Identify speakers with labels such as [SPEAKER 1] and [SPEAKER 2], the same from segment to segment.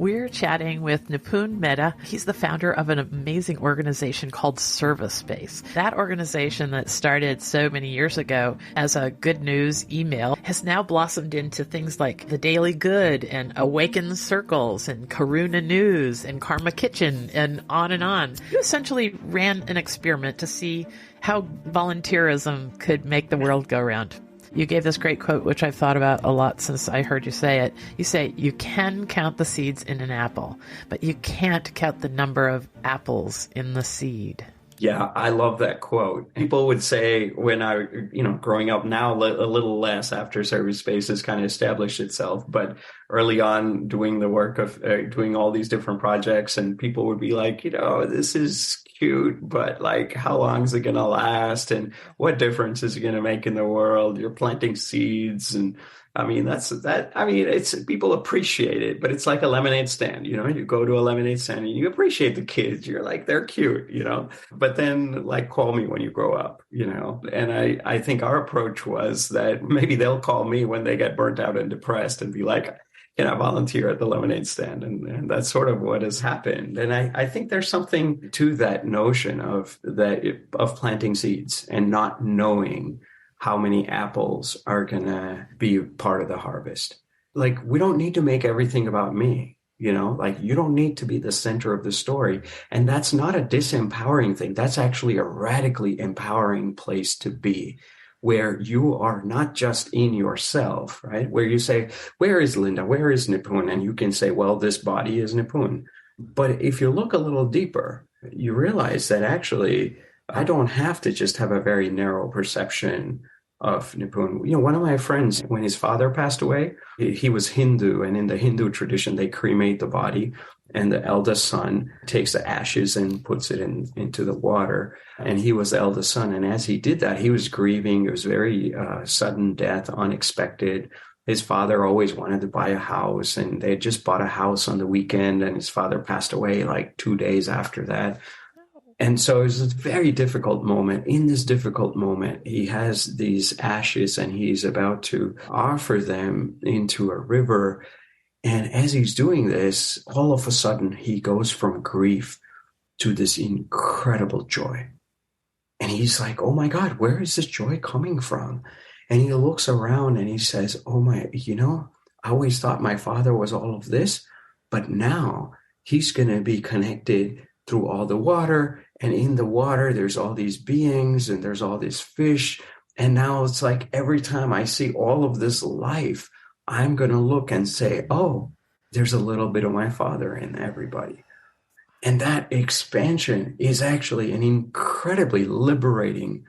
[SPEAKER 1] We're chatting with Nipun Mehta. He's the founder of an amazing organization called Service Space. That organization that started so many years ago as a good news email has now blossomed into things like The Daily Good and Awaken Circles and Karuna News and Karma Kitchen and on and on. You essentially ran an experiment to see how volunteerism could make the world go round. You gave this great quote, which I've thought about a lot since I heard you say it. You say, you can count the seeds in an apple, but you can't count the number of apples in the seed.
[SPEAKER 2] Yeah, I love that quote. People would say when growing up now, a little less after Service Space has kind of established itself, but early on doing the work of doing all these different projects, and people would be like, this is cute, but like, how long is it going to last? And what difference is it going to make in the world? You're planting seeds. And I mean, it's people appreciate it, but it's like a lemonade stand, you go to a lemonade stand and you appreciate the kids. You're like, they're cute, but then like, call me when you grow up, and I think our approach was that maybe they'll call me when they get burnt out and depressed and be like, can I volunteer at the lemonade stand? And that's sort of what has happened. And I think there's something to that notion of planting seeds and not knowing how many apples are going to be part of the harvest. Like, we don't need to make everything about me, like you don't need to be the center of the story. And that's not a disempowering thing. That's actually a radically empowering place to be, where you are not just in yourself, right? Where you say, where is Linda? Where is Nipun? And you can say, well, this body is Nipun. But if you look a little deeper, you realize that actually, I don't have to just have a very narrow perception of Nipun. One of my friends, when his father passed away, he was Hindu, and in the Hindu tradition, they cremate the body, and the eldest son takes the ashes and puts it into the water. And he was the eldest son. And as he did that, he was grieving. It was very sudden death, unexpected. His father always wanted to buy a house, and they had just bought a house on the weekend, and his father passed away like 2 days after that. And so it was a very difficult moment. In this difficult moment, he has these ashes and he's about to offer them into a river. And as he's doing this, all of a sudden, he goes from grief to this incredible joy. And he's like, oh my God, where is this joy coming from? And he looks around and he says, I always thought my father was all of this, but now he's going to be connected through all the water. And in the water, there's all these beings and there's all these fish. And now it's like every time I see all of this life, I'm going to look and say, oh, there's a little bit of my father in everybody. And that expansion is actually an incredibly liberating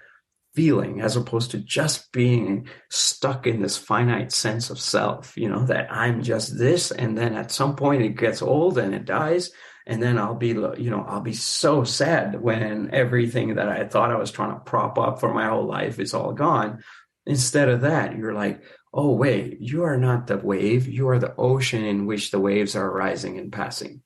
[SPEAKER 2] feeling, as opposed to just being stuck in this finite sense of self, that I'm just this. And then at some point it gets old and it dies. And then I'll be so sad when everything that I thought I was trying to prop up for my whole life is all gone. Instead of that, you're like, oh, wait, you are not the wave. You are the ocean in which the waves are rising and passing.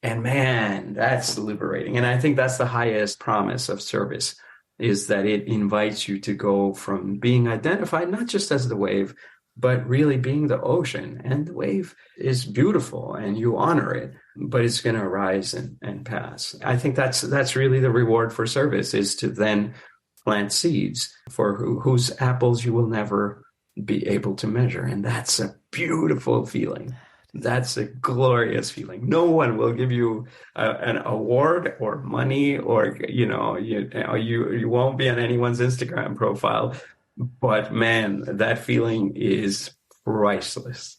[SPEAKER 2] And man, that's liberating. And I think that's the highest promise of service, is that it invites you to go from being identified, not just as the wave, but really being the ocean. And the wave is beautiful and you honor it, but it's going to rise and pass. I think that's really the reward for service, is to then plant seeds for whose apples you will never be able to measure. And that's a beautiful feeling. That's a glorious feeling. No one will give you an award or money, or, you won't be on anyone's Instagram profile. But man, that feeling is priceless.